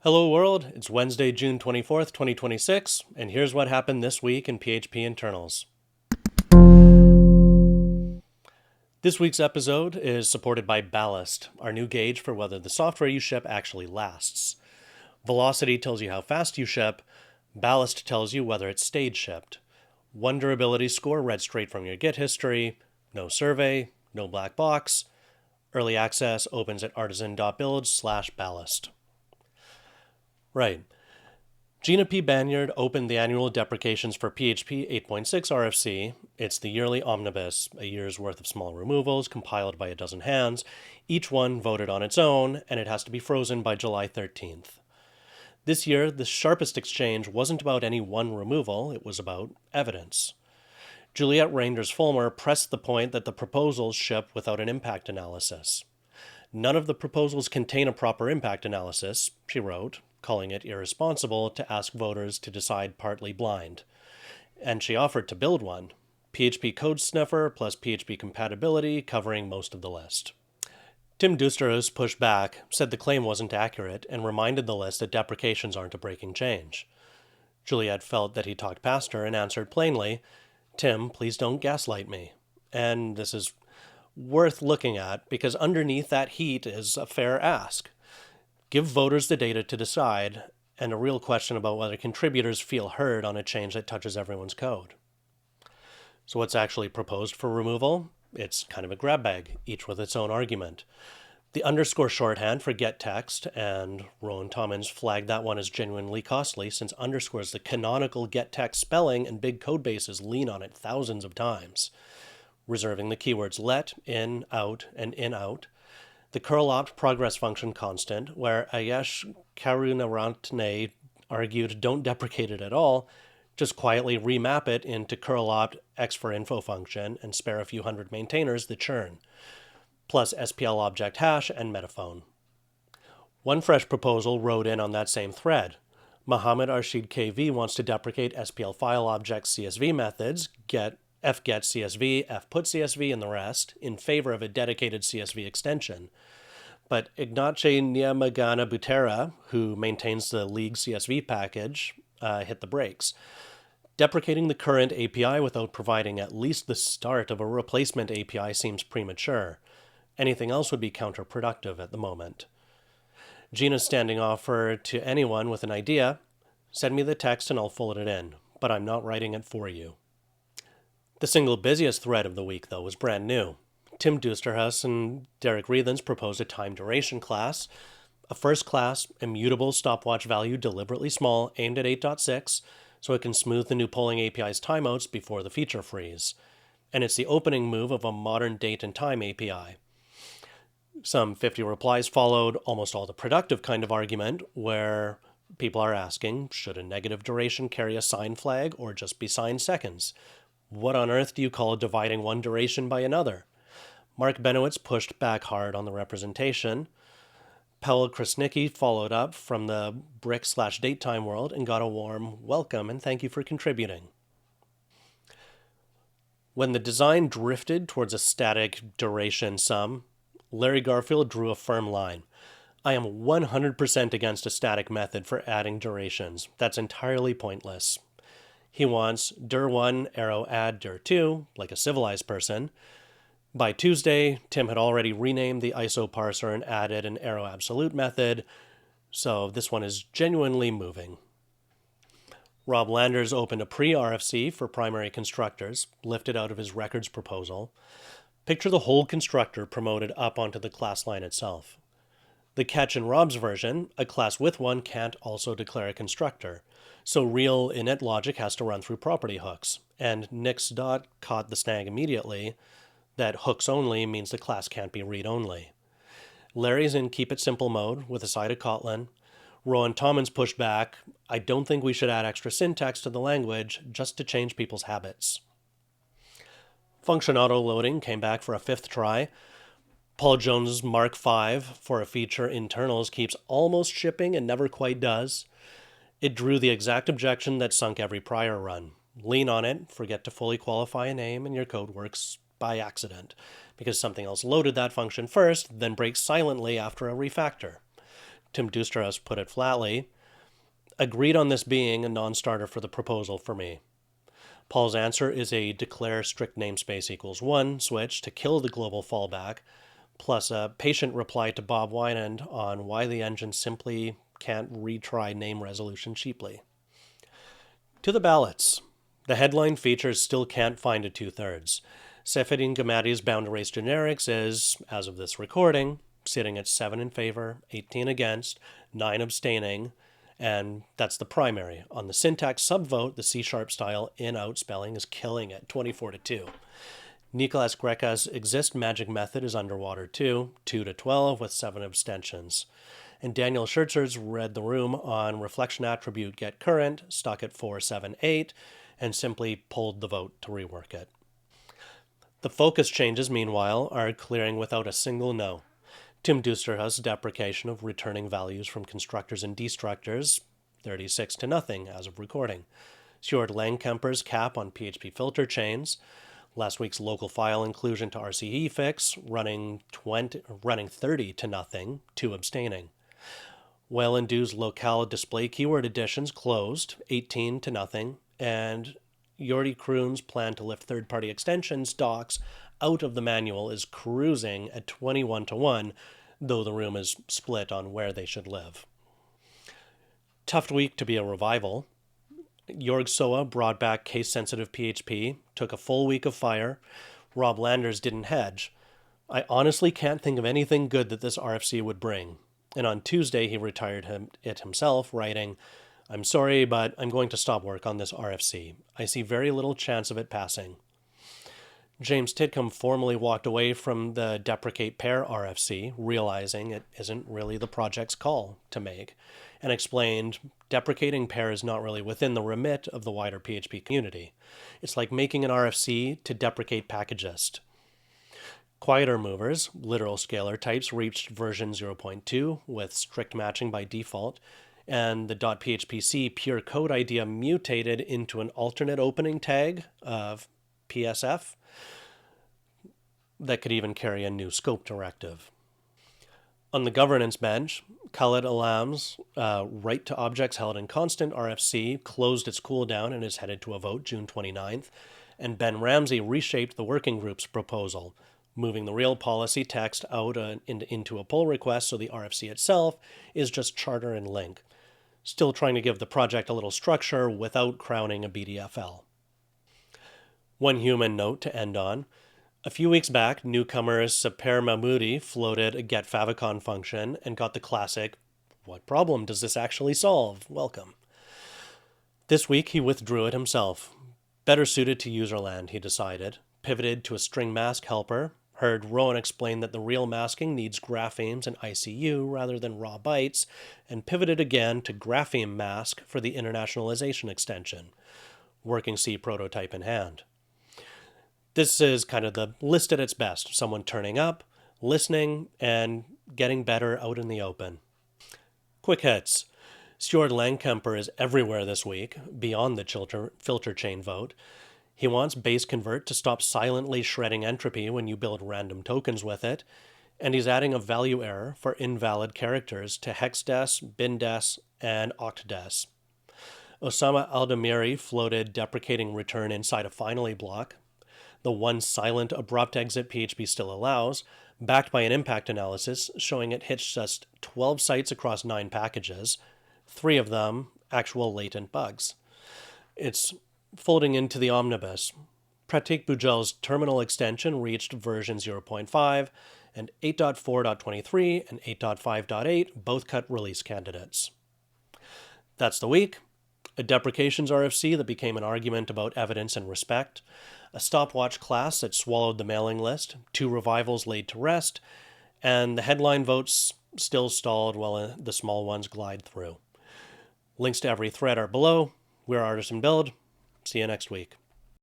Hello world, it's Wednesday, June 24th, 2026, and here's what happened this week in PHP internals. This week's episode is supported by Ballast, our new gauge for whether the software you ship actually lasts. Velocity tells you how fast you ship, Ballast tells you whether it stayed shipped. One durability score read straight from your Git history, no survey, no black box. Early access opens at artisan.build/ballast. Right. Gina P. Banyard opened the annual Deprecations for PHP 8.6 RFC. It's the yearly omnibus, a year's worth of small removals compiled by a dozen hands, each one voted on its own, and it has to be frozen by July 13th. This year, the sharpest exchange wasn't about any one removal, it was about evidence. Juliette Reinders-Fulmer pressed the point that the proposals ship without an impact analysis. None of the proposals contain a proper impact analysis, she wrote, calling it irresponsible to ask voters to decide partly blind. And she offered to build one, PHP Code Sniffer plus PHP compatibility covering most of the list. Tim Dusterhuis pushed back, said the claim wasn't accurate, and reminded the list that deprecations aren't a breaking change. Juliette felt that he talked past her and answered plainly, "Tim, please don't gaslight me." And this is worth looking at because underneath that heat is a fair ask. Give voters the data to decide, and a real question about whether contributors feel heard on a change that touches everyone's code. So what's actually proposed for removal? It's kind of a grab bag, each with its own argument. The underscore shorthand for get text, and Rowan Tommins flagged that one as genuinely costly since underscores the canonical get text spelling and big code bases lean on it thousands of times. Reserving the keywords let, in, out, and in out. The curl opt progress function constant, where Ayesh Karunaratne argued don't deprecate it at all, just quietly remap it into curl opt x for info function and spare a few hundred maintainers the churn, plus SPL object hash and metaphone. One fresh proposal wrote in on that same thread. Mohammed Arshid KV wants to deprecate SPL file object CSV methods, fget CSV, fput CSV, and the rest, in favor of a dedicated CSV extension. But Ignace Nyamagana Butera, who maintains the League CSV package, hit the brakes. Deprecating the current API without providing at least the start of a replacement API seems premature. Anything else would be counterproductive at the moment. Gina's standing offer to anyone with an idea, send me the text and I'll fold it in, but I'm not writing it for you. The single busiest thread of the week, though, was brand new. Tim Dusterhuis and Derek Reathens proposed a time duration class, a first class, immutable stopwatch value deliberately small aimed at 8.6, so it can smooth the new polling API's timeouts before the feature freeze. And it's the opening move of a modern date and time API. Some 50 replies followed, almost all the productive kind of argument, where people are asking, should a negative duration carry a sign flag or just be signed seconds? What on earth do you call dividing one duration by another? Mark Benowitz pushed back hard on the representation. Pavel Krasnicki followed up from the brick/datetime world and got a warm welcome and thank you for contributing. When the design drifted towards a static duration sum, Larry Garfield drew a firm line. I am 100% against a static method for adding durations. That's entirely pointless. He wants dir1 arrow add dir2, like a civilized person. By Tuesday, Tim had already renamed the ISO parser and added an arrow absolute method, so this one is genuinely moving. Rob Landers opened a pre-RFC for primary constructors, lifted out of his records proposal. Picture the whole constructor promoted up onto the class line itself. The catch in Rob's version, a class with one can't also declare a constructor, so real init logic has to run through property hooks, and Nix.dot caught the snag immediately that hooks only means the class can't be read-only. Larry's in keep it simple mode with a side of Kotlin. Rowan Tommins pushed back, I don't think we should add extra syntax to the language just to change people's habits. Function autoloading came back for a fifth try. Paul Jones' Mark V for a feature internals keeps almost shipping and never quite does. It drew the exact objection that sunk every prior run. Lean on it, forget to fully qualify a name, and your code works by accident, because something else loaded that function first, then breaks silently after a refactor. Tim Dusterhouse put it flatly, agreed on this being a non-starter for the proposal for me. Paul's answer is a declare strict namespace equals 1 switch to kill the global fallback, plus a patient reply to Bob Wynand on why the engine simply can't retry name resolution cheaply. To the ballots. The headline features still can't find a 2/3. Seferin Gamadi's bound to race generics is, as of this recording, sitting at 7 in favor, 18 against, 9 abstaining, and that's the primary. On the syntax subvote, the C# style in-out spelling is killing it, 24-2. Nicolas Greca's exist magic method is underwater too, 2-12 with 7 abstentions. And Daniel Schertzer's read the room on reflection attribute get current, stuck at 478, and simply pulled the vote to rework it. The focus changes, meanwhile, are clearing without a single no. Tim Dusterhouse's deprecation of returning values from constructors and destructors, 36-0 as of recording. Sjoerd Langkemper's cap on PHP filter chains. Last week's local file inclusion to RCE fix, running 30-0, 2 abstaining. Weylandoo's locale display keyword additions closed, 18-0, and Jordi Kroon's plan to lift third-party extensions docs out of the manual is cruising at 21-1, though the room is split on where they should live. Tough week to be a revival. Jorg Soa brought back case-sensitive PHP, took a full week of fire. Rob Landers didn't hedge. I honestly can't think of anything good that this RFC would bring. And on Tuesday, he retired it himself, writing, "I'm sorry, but I'm going to stop work on this RFC. I see very little chance of it passing." James Titcomb formally walked away from the Deprecate Pair RFC, realizing it isn't really the project's call to make, and explained, deprecating pair is not really within the remit of the wider PHP community. It's like making an RFC to deprecate packagist. Quieter movers, literal scalar types, reached version 0.2 with strict matching by default, and the .phpc pure code idea mutated into an alternate opening tag of PSF that could even carry a new scope directive. On the governance bench, Khaled Alam's right to objects held in constant RFC closed its cooldown and is headed to a vote June 29th, and Ben Ramsey reshaped the working group's proposal, moving the real policy text out into a pull request so the RFC itself is just charter and link, still trying to give the project a little structure without crowning a BDFL. One human note to end on. A few weeks back, newcomer Sepehr Mahmoudi floated a getFavicon function and got the classic, "What problem does this actually solve?" welcome. This week, he withdrew it himself. Better suited to userland, he decided. Pivoted to a string mask helper, heard Rowan explain that the real masking needs graphemes and ICU rather than raw bytes, and pivoted again to grapheme mask for the internationalization extension. Working C prototype in hand. This is kind of the list at its best. Someone turning up, listening, and getting better out in the open. Quick hits. Sjoerd Langkemper is everywhere this week, beyond the filter chain vote. He wants base convert to stop silently shredding entropy when you build random tokens with it, and he's adding a value error for invalid characters to hexdes, bindes, and octdes. Osama Aldamiri floated deprecating return inside a finally block, the one silent abrupt exit PHP still allows, backed by an impact analysis showing it hits just 12 sites across 9 packages, 3 of them actual latent bugs. It's folding into the omnibus. Pratik Bujel's terminal extension reached version 0.5, and 8.4.23 and 8.5.8 both cut release candidates. That's the week. A Deprecations RFC that became an argument about evidence and respect, a stopwatch class that swallowed the mailing list, 2 revivals laid to rest, and the headline votes still stalled while the small ones glide through. Links to every thread are below. We're Artisan Build. See you next week.